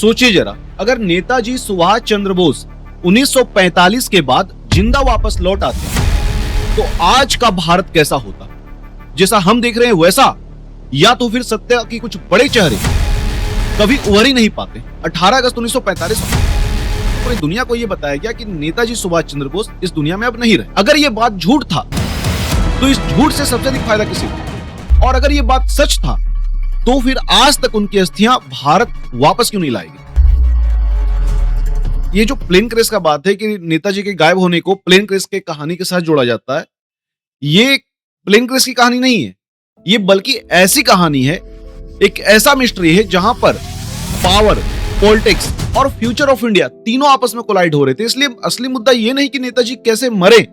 सोचिए जरा, अगर नेताजी सुभाष चंद्र बोस 1945 के बाद जिंदा वापस लौट आते तो आज का भारत कैसा होता? जैसा हम देख रहे हैं वैसा, या तो फिर सत्य की कुछ बड़े चेहरे कभी उभर ही नहीं पाते। 18 अगस्त 1945 पूरी दुनिया को यह बताया गया कि नेताजी सुभाष चंद्र बोस इस दुनिया में अब नहीं रहे। अगर यह बात झूठ था तो इस झूठ से सबसे अधिक फायदा किसी को, और अगर यह बात सच था तो फिर आज तक उनकी अस्थियां भारत वापस क्यों नहीं लाएगी? ये जो प्लेन क्रैश का बात है कि नेताजी के गायब होने को प्लेन क्रैश के कहानी के साथ जोड़ा जाता है, ये प्लेन क्रैश की कहानी नहीं है, ये बल्कि ऐसी कहानी है, एक ऐसा मिस्ट्री है जहां पर पावर, पॉलिटिक्स और फ्यूचर ऑफ इंडिया तीनों आपस में कोलाइड हो रहे थे। इसलिए असली मुद्दा यह नहीं कि नेताजी कैसे मरे,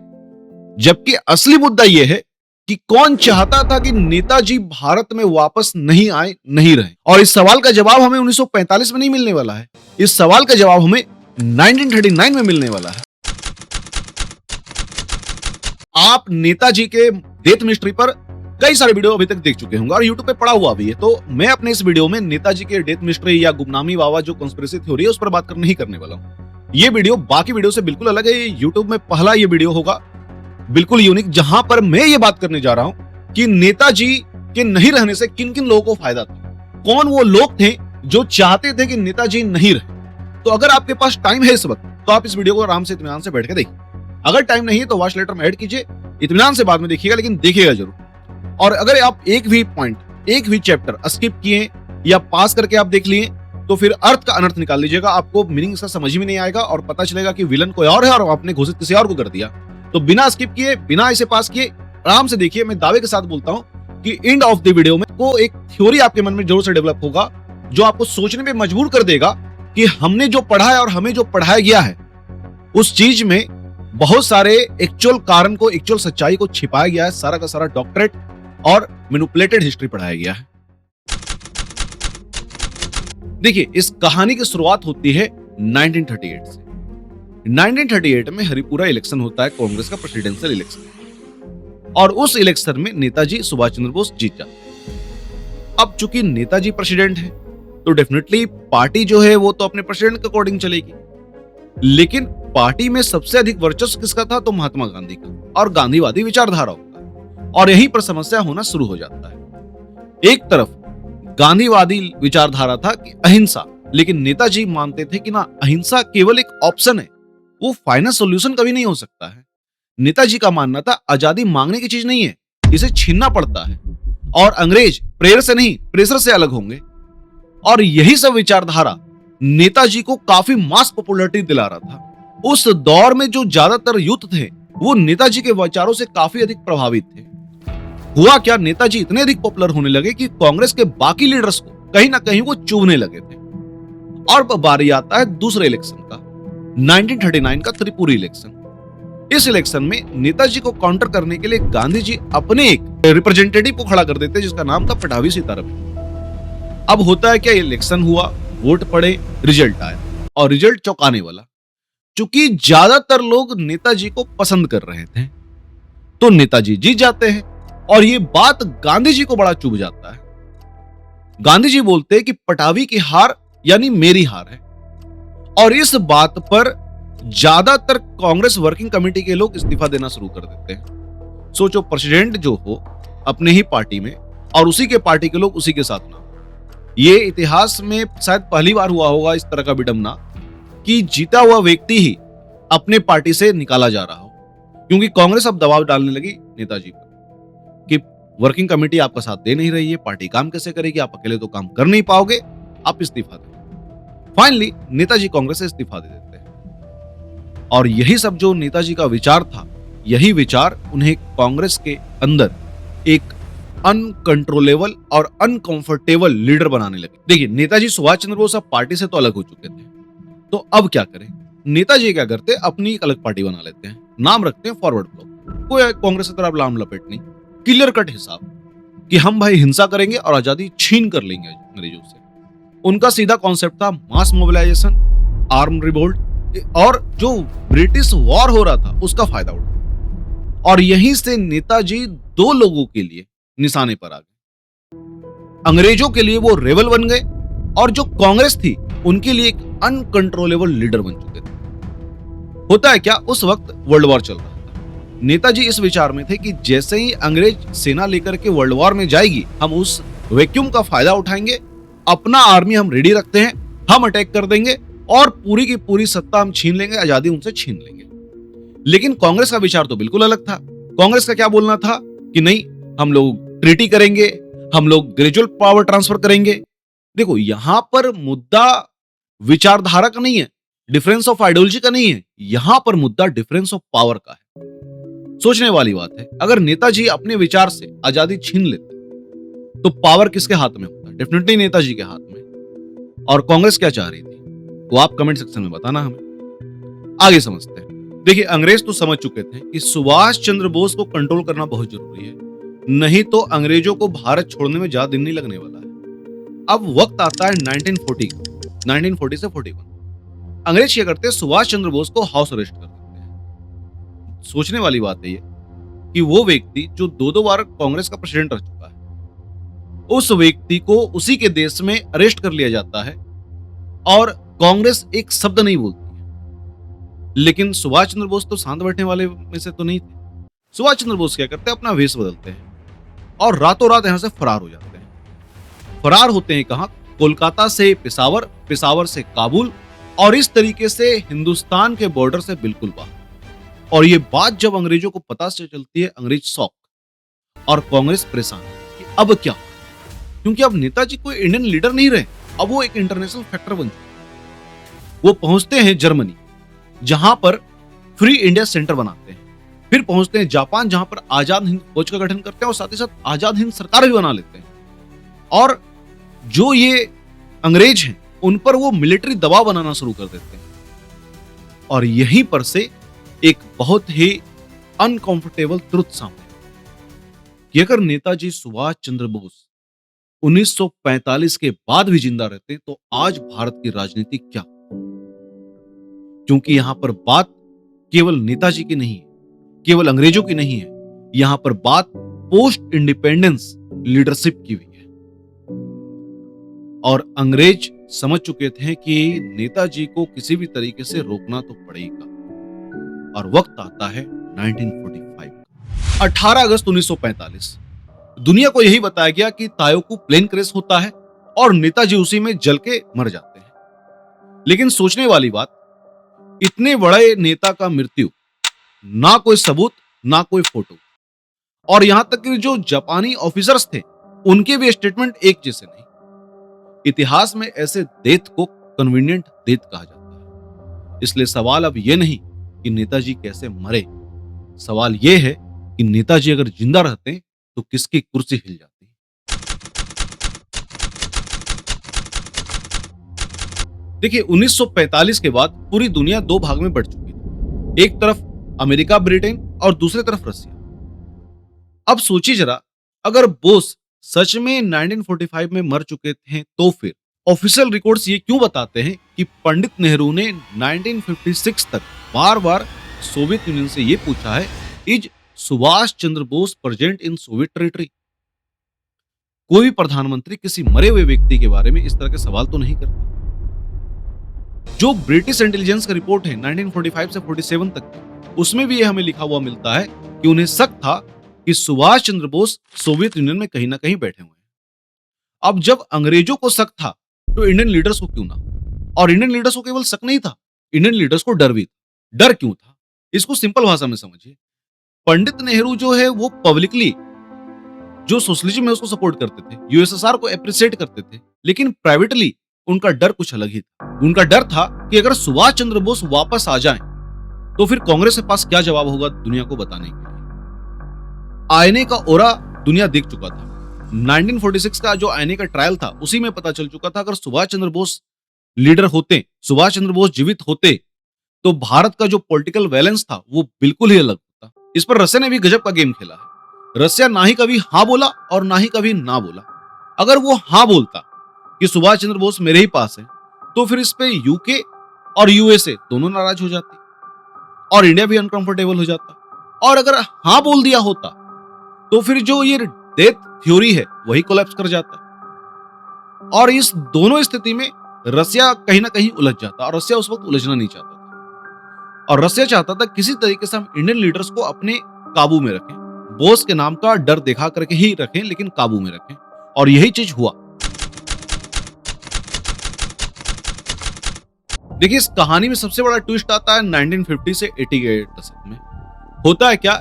जबकि असली मुद्दा यह है कि कौन चाहता था कि नेताजी भारत में वापस नहीं आए, नहीं रहे। और इस सवाल का जवाब हमें 1945 में नहीं मिलने वाला है, इस सवाल का जवाब हमें 1939 में मिलने वाला है। आप नेताजी के डेथ मिस्ट्री पर कई सारे वीडियो अभी तक देख चुके होंगे और YouTube पे पड़ा हुआ भी है, तो मैं अपने इस वीडियो में नेताजी के डेथ मिस्ट्री या गुमनामी वावा जो कंस्पिरेसी थ्योरी है उस पर बात कर नहीं करने वाला हूं। ये वीडियो बाकी वीडियो से बिल्कुल अलग है। YouTube में पहला ये वीडियो होगा बिल्कुल यूनिक, जहां पर मैं ये बात करने जा रहा हूं कि नेताजी के नहीं रहने से किन किन लोगों को फायदा था, कौन वो लोग थे जो चाहते थे कि नेताजी नहीं रहे। तो अगर आपके पास टाइम है इस वक्त तो आप इस वीडियो को आराम से इत्मीनान से बैठ के देखिए। अगर टाइम नहीं है तो वॉच लेटर में ऐड कीजिए, इत्मीनान से बाद में देखिएगा, लेकिन देखिएगा जरूर। और अगर आप एक भी पॉइंट, एक भी चैप्टर स्किप किए या पास करके आप देख लिए तो फिर अर्थ का अनर्थ निकाल लीजिएगा, आपको मीनिंग इसका समझ में नहीं आएगा और पता चलेगा कि विलन कोई और है और आपने घोषित किसी और को कर दिया। तो बिना स्किप किए, बिना इसे पास किए आराम से देखिए। मैं दावे के साथ बोलता हूं कि एंड ऑफ द वीडियो में को एक थ्योरी आपके मन में जरूर से डेवलप होगा जो आपको सोचने पे मजबूर कर देगा कि हमने जो पढ़ा है और हमें जो पढ़ाया गया है उस चीज में बहुत सारे एक्चुअल कारण को, एक्चुअल सच्चाई को छिपाया गया है। सारा का सारा डॉक्टरेट और मैनिपुलेटेड हिस्ट्री पढ़ाया गया है। देखिए, इस कहानी की शुरुआत होती है 1938 से। 1938 में हरिपुरा इलेक्शन होता है, कांग्रेस का प्रेसिडेंशियल इलेक्शन, और उस इलेक्शन में नेताजी सुभाष चंद्र बोस जीत जाते हैं। अब चूंकि नेताजी प्रेसिडेंट है तो डेफिनेटली पार्टी जो है वो तो अपने प्रेसिडेंट के अकॉर्डिंग चलेगी, लेकिन पार्टी में सबसे अधिक वर्चस्व किसका था? तो महात्मा गांधी का और गांधीवादी विचारधाराओं का। और यहीं पर समस्या होना शुरू हो जाता है। एक तरफ गांधीवादी विचारधारा था कि अहिंसा, लेकिन नेताजी मानते थे कि ना, अहिंसा केवल एक ऑप्शन है, वो फाइनल सॉल्यूशन कभी नहीं हो सकता है। नेताजी का मानना था आजादी मांगने की चीज नहीं है, इसे छीनना पड़ता है, और अंग्रेज प्रेयर से नहीं प्रेशर से अलग होंगे। और यही सब विचारधारा नेताजी को काफी मास पॉपुलैरिटी दिला रहा था। उस दौर में जो ज्यादातर यूथ थे वो नेताजी के विचारों से काफी अधिक प्रभावित थे। हुआ क्या, नेताजी इतने अधिक पॉपुलर होने लगे कि कांग्रेस के बाकी लीडर्स को कहीं ना कहीं वो चुभने लगे थे। और बारी आता है दूसरे इलेक्शन का, 1939 का त्रिपुरी इलेक्शन। इस इलेक्शन में नेताजी को काउंटर करने के लिए गांधी जी अपने एक रिप्रेजेंटेटिव को खड़ा कर देते जिसका नाम था पटाभी सीताराम। अब होता है क्या, इलेक्शन हुआ, वोट पड़े, रिजल्ट आया, और रिजल्ट चौंकाने वाला। चूंकि ज्यादातर लोग नेताजी को पसंद कर रहे थे तो नेताजी जीत जाते हैं, और ये बात गांधी जी को बड़ा चुभ जाता है। गांधी जी बोलते हैं कि पटाभी की हार यानी मेरी हार है, और इस बात पर ज्यादातर कांग्रेस वर्किंग कमेटी के लोग इस्तीफा देना शुरू कर देते हैं। सोचो, प्रेसिडेंट जो हो अपने ही पार्टी में और उसी के पार्टी के लोग उसी के साथ ना। ये इतिहास में शायद पहली बार हुआ होगा इस तरह का विडंबना कि जीता हुआ व्यक्ति ही अपने पार्टी से निकाला जा रहा हो, क्योंकि कांग्रेस अब दबाव डालने लगी नेताजी पर कि वर्किंग कमेटी आपका साथ दे नहीं रही है, पार्टी काम कैसे करेगी, आप अकेले तो काम कर नहीं पाओगे, आप इस्तीफा दें। फाइनली नेताजी कांग्रेस से इस्तीफा दे देते हैं। और यही सब जो नेताजी का विचार था, यही विचार उन्हें कांग्रेस के अंदर एक अनकंट्रोलेबल और अनकंफर्टेबल लीडर बनाने लगे। देखिए, नेताजी सुभाष चंद्र बोस अब पार्टी से तो अलग हो चुके थे, तो अब क्या करें? नेताजी क्या करते, अपनी एक अलग पार्टी बना लेते हैं, नाम रखते हैं फॉरवर्ड ब्लॉक। कोई कांग्रेस की तरह लाम लपेट नहीं, क्लियर कट हिसाब कि हम भाई हिंसा करेंगे और आजादी छीन कर लेंगे अंग्रेजों से। उनका सीधा कॉन्सेप्ट था मास मोबिलाइजेशन, आर्म रिवोल्ट, और जो ब्रिटिश वॉर हो रहा था उसका फायदा उठाना। और यहीं से नेताजी दो लोगों के लिए निशाने पर आ गए। अंग्रेजों के लिए वो रेबल बन गए और जो कांग्रेस थी उनके लिए एक अनकंट्रोलेबल लीडर बन चुके थे। होता है क्या, उस वक्त वर्ल्ड वॉर चल रहा था। नेताजी इस विचार में थे कि जैसे ही अंग्रेज सेना लेकर के वर्ल्ड वॉर में जाएगी, हम उस वैक्यूम का फायदा उठाएंगे, अपना आर्मी हम रेडी रखते हैं, हम अटैक कर देंगे और पूरी की पूरी सत्ता हम छीन लेंगे, आजादी उनसे छीन लेंगे। लेकिन कांग्रेस का विचार तो बिल्कुल अलग था। कांग्रेस का क्या बोलना था कि नहीं, हम लोग ट्रीटी करेंगे, हम लोग ग्रेजुअल पावर ट्रांसफर करेंगे। देखो, यहां पर मुद्दा विचारधारा का नहीं है, डिफरेंस ऑफ आइडियोलॉजी का नहीं है, यहां पर मुद्दा डिफरेंस ऑफ पावर का है। सोचने वाली बात है, अगर नेताजी अपने विचार से आजादी छीन लेते तो पावर किसके हाथ में होता? डेफिनेटली नेताजी के हाथ में। और कांग्रेस क्या चाह रही थी वो आप कमेंट सेक्शन में बताना हमें। आगे समझते हैं। देखिए, अंग्रेज तो समझ चुके थे कि सुभाष चंद्र बोस को कंट्रोल करना बहुत जरूरी है, नहीं तो अंग्रेजों को भारत छोड़ने में ज्यादा दिन नहीं लगने वाला है। अब वक्त आता है 1940 से 41। अंग्रेज क्या करते हैं, सुभाष चंद्र बोस को हाउस अरेस्ट कर देते हैं। सोचने वाली बात है ये कि वो व्यक्ति जो दो बार कांग्रेस का प्रेसिडेंट रह चुका है, उस व्यक्ति को उसी के देश में अरेस्ट कर लिया जाता है और कांग्रेस एक शब्द नहीं बोलती है। लेकिन सुभाष चंद्र बोस तो शांत बैठने वाले में से तो नहीं थे। सुभाष चंद्र बोस क्या करते हैं, अपना वेश बदलते हैं और रातों रात यहां से फरार हो जाते हैं। फरार होते हैं कहां? कोलकाता से पेशावर, पेशावर से काबुल और इस तरीके से हिंदुस्तान के बॉर्डर से बिल्कुल बाहर। और ये बात जब अंग्रेजों को पता से चलती है, अंग्रेज शॉक और कांग्रेस परेशान कि अब क्या, क्योंकि अब नेताजी कोई इंडियन लीडर नहीं रहे, अब वो एक इंटरनेशनल फैक्टर बन चुके। वो पहुंचते हैं जर्मनी, जहां पर फ्री इंडिया सेंटर बनाते हैं। फिर पहुंचते हैं जापान, जहां पर आजाद हिंद फौज का गठन करते हैं और साथ ही साथ आजाद हिंद सरकार भी बना लेते हैं। और जो ये अंग्रेज हैं, उन पर वो मिलिट्री दबाव बनाना शुरू कर देते हैं। और यहीं पर से एक बहुत ही अनकंफर्टेबल ट्रुथ सामने कि अगर नेताजी सुभाष चंद्र बोस 1945 के बाद भी जिंदा रहते तो आज भारत की राजनीति क्या? क्योंकि यहां पर बात केवल नेताजी की नहीं है, केवल अंग्रेजों की नहीं है, यहां पर बात पोस्ट इंडिपेंडेंस लीडरशिप की भी है। और अंग्रेज समझ चुके थे कि नेताजी को किसी भी तरीके से रोकना तो पड़ेगा। और वक्त आता है 1945 का। 18 अगस्त 1945। दुनिया को यही बताया गया कि तायोकू प्लेन क्रैश होता है और नेताजी उसी में जल के मर जाते हैं। लेकिन सोचने वाली बात, इतने बड़े नेता का मृत्यु, ना कोई सबूत, ना कोई फोटो, और यहां तक कि जो जापानी ऑफिसर्स थे उनके भी स्टेटमेंट एक जैसे नहीं। इतिहास में ऐसे डेथ को कन्वीनियंट डेथ कहा जाता है। इसलिए सवाल अब यह नहीं कि नेताजी कैसे मरे, सवाल यह है कि नेताजी अगर जिंदा रहते तो किसकी कुर्सी हिल जाती। देखिए, 1945 के बाद पूरी दुनिया दो भाग में बढ़ चुकी थी। एक तरफ अमेरिका ब्रिटेन और दूसरी तरफ रसिया। अब सोचिए जरा, अगर बोस सच में 1945 में मर चुके थे तो फिर ऑफिशियल रिकॉर्ड्स ये क्यों बताते हैं कि पंडित नेहरू ने 1956 तक बार बार सोवियत यूनियन से ये पूछा है, is Subhash Chandra Bose present in Soviet territory? कोई भी प्रधानमंत्री किसी मरे हुए व्यक्ति के बारे में इस तरह के सवाल तो नहीं करता। जो ब्रिटिश इंटेलिजेंस का रिपोर्ट है 1945 से 47 तक की, उसमें भी ये हमें लिखा हुआ मिलता है कि उन्हें शक था कि सुभाष चंद्र बोस सोवियत यूनियन में कहीं ना कहीं बैठे हुए हैं। अब जब अंग्रेजों को शक था तो इंडियन लीडर्स को क्यों ना? और इंडियन लीडर्स को केवल शक नहीं था, इंडियन लीडर्स को डर भी था। डर क्यों था? इसको सिंपल भाषा में समझिए। पंडित नेहरू जो है वो पब्लिकली जो सोशलिज्म है उसको सपोर्ट करते थे, यूएसएसआर को एप्रिशिएट करते थे, लेकिन प्राइवेटली उनका डर कुछ अलग ही था। उनका डर था कि अगर सुभाष चंद्र बोस वापस आ जाएं तो फिर कांग्रेस के पास क्या जवाब होगा दुनिया को बताने के लिए। आईने का ओरा दुनिया देख चुका था। 1946 का जो आईने का ट्रायल था उसी में पता चल चुका था, अगर सुभाष चंद्र बोस लीडर होते, सुभाष चंद्र बोस जीवित होते, तो भारत का जो पॉलिटिकल बैलेंस था वो बिल्कुल ही अलग होता। इस पर रसिया ने भी गजब का गेम खेला है। रसिया ना ही कभी हां बोला और ना ही कभी ना बोला। अगर वो हां बोलता कि सुभाष चंद्र बोस मेरे ही पास है, तो फिर इस पे यूके और यूएसए दोनों नाराज हो जाते और इंडिया भी अनकंफर्टेबल हो जाता। और अगर हां बोल दिया होता तो फिर जो ये डेथ थ्योरी है वही कोलैप्स कर जाता। और इस दोनों स्थिति में रसिया कहीं ना कहीं उलझ जाता, और रसिया उस वक्त उलझना नहीं चाहता था, और रसिया चाहता था किसी तरीके से हम इंडियन लीडर्स को अपने काबू में रखें, बोस के नाम का डर दिखा करके ही रखें, लेकिन काबू में रखें, और यही चीज हुआ। देखिए, इस कहानी में सबसे बड़ा ट्विस्ट आता है 1950 से 80 के दशक में। होता है क्या,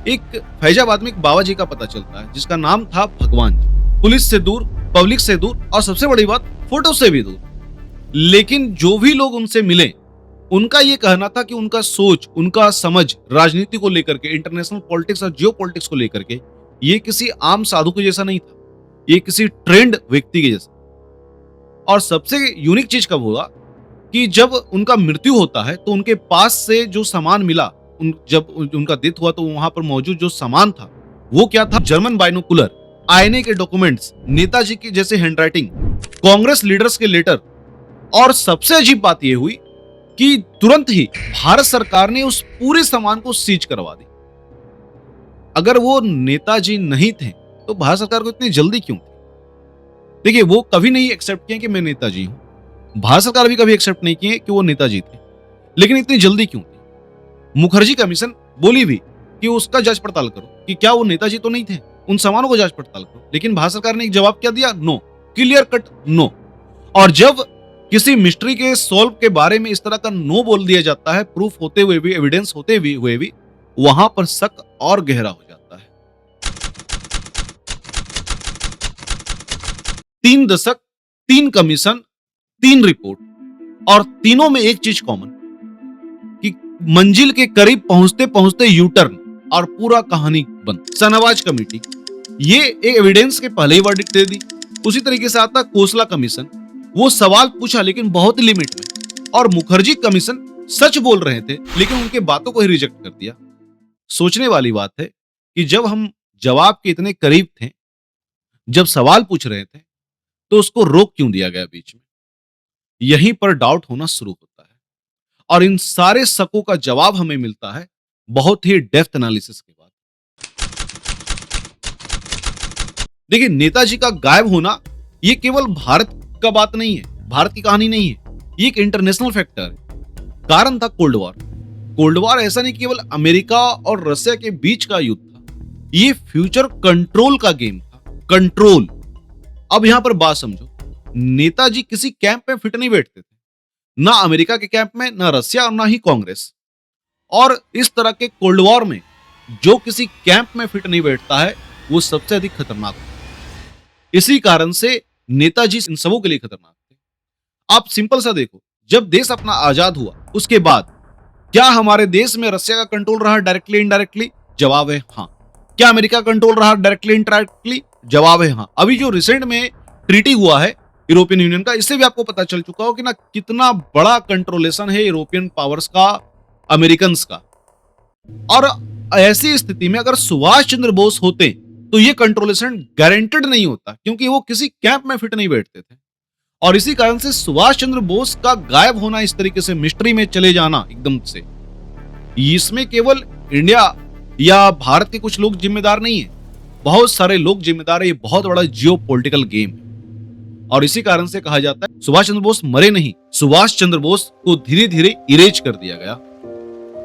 एक फैजाबाद में एक बाबा जी का पता चलता है जिसका नाम था भगवान जी। पुलिस से दूर, पब्लिक से दूर, और सबसे बड़ी बात फोटो से भी दूर। लेकिन जो भी लोग उनसे मिले, उनका यह कहना था कि उनका सोच, उनका समझ राजनीति को लेकर के, इंटरनेशनल पॉलिटिक्स और जियो पॉलिटिक्स को लेकर के, ये किसी आम साधु के जैसा नहीं था, ये किसी ट्रेंड व्यक्ति के जैसा। और सबसे यूनिक चीज कब हुआ कि जब उनका मृत्यु होता है तो उनके पास से जो सामान मिला, जब उनका डेथ हुआ तो वहां पर मौजूद जो सामान था वो क्या था? जर्मन बाइनोकुलर, आईएनए के डॉक्यूमेंट्स, नेताजी की जैसे हैंडराइटिंग, कांग्रेस लीडर्स के लेटर। और सबसे अजीब बात यह हुई कि तुरंत ही भारत सरकार ने उस पूरे सामान को सीज करवा दी। अगर वो नेताजी नहीं थे तो भारत सरकार को इतनी जल्दी क्यों थी? देखिए, वो कभी नहीं एक्सेप्ट किए कि मैं नेताजी हूं, भारत सरकार भी कभी एक्सेप्ट नहीं किए कि वो नेताजी थे, लेकिन इतनी जल्दी क्यों थी? मुखर्जी कमीशन बोली भी कि उसका जांच पड़ताल करो कि क्या वो नेताजी तो नहीं थे, उन सामानों को जांच पड़ताल करो। लेकिन भारत सरकार ने एक जवाब क्या दिया? No, clear cut no. और जब किसी मिस्ट्री के सॉल्व के बारे में इस तरह का नो बोल दिया जाता है, प्रूफ होते हुए भी, एविडेंस होते हुए भी, वहां पर शक और गहरा हो जाता है। 3 दशक, 3 कमीशन, 3 रिपोर्ट, और तीनों में एक चीज कॉमन कि मंजिल के करीब पहुंचते पहुंचते यू टर्न और पूरा कहानी बंद। सनावाज कमेटी ये एक एविडेंस के पहले ही वर्डिक्ट दे दी। उसी तरीके से आता कोसला कमीशन, वो सवाल पूछा लेकिन बहुत लिमिट में, और मुखर्जी कमीशन सच बोल रहे थे लेकिन उनके बातों को ही रिजेक्ट कर दिया। सोचने वाली बात है कि जब हम जवाब के इतने करीब थे, जब सवाल पूछ रहे थे, तो उसको रोक क्यों दिया गया बीच में? यहीं पर डाउट होना शुरू होता है, और इन सारे शकों का जवाब हमें मिलता है बहुत ही डेप्थ एनालिसिस के बाद। देखिए, नेताजी का गायब होना ये केवल भारत का बात नहीं है, भारत की कहानी नहीं है, ये एक इंटरनेशनल फैक्टर है। कारण था कोल्ड वॉर। कोल्ड वॉर ऐसा नहीं केवल अमेरिका और रशिया के बीच का युद्ध था, ये फ्यूचर कंट्रोल का गेम था। कंट्रोल। अब यहां पर बात समझो, नेताजी किसी कैंप में फिट नहीं बैठते थे, ना अमेरिका के कैंप में, ना रशिया और ना ही कांग्रेस। और इस तरह के कोल्ड वॉर में जो किसी कैंप में फिट नहीं बैठता है वो सबसे अधिक खतरनाक होता है। इसी कारण से नेताजी इन सबों के लिए खतरनाक थे। आप सिंपल सा देखो, जब देश अपना आजाद हुआ उसके बाद क्या हमारे देश में रशिया का कंट्रोल रहा डायरेक्टली इनडायरेक्टली? जवाब है हां। क्या अमेरिका कंट्रोल रहा डायरेक्टली इनडायरेक्टली? जवाब है हां। अभी जो रिसेंट में ट्रीटी हुआ है यूरोपियन यूनियन का, इससे भी आपको पता चल चुका हो कि ना कितना बड़ा कंट्रोलेशन है यूरोपियन पावर्स का, अमेरिकन का। और ऐसी स्थिति में अगर सुभाष चंद्र बोस होते तो ये कंट्रोलेशन गारंटेड नहीं होता, क्योंकि वो किसी कैंप में फिट नहीं बैठते थे। और इसी कारण से सुभाष चंद्र बोस का गायब होना, इस तरीके से मिस्ट्री में चले जाना एकदम से, इसमें केवल इंडिया या भारत के कुछ लोग जिम्मेदार नहीं है, बहुत सारे लोग जिम्मेदार है। ये बहुत बड़ा जियो पॉलिटिकल गेम है, और इसी कारण से कहा जाता है सुभाष चंद्र बोस मरे नहीं, सुभाष चंद्र बोस को धीरे धीरे इरेज कर दिया गया।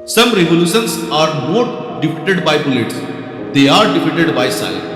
Some revolutions are not defeated by bullets, they are defeated by silence.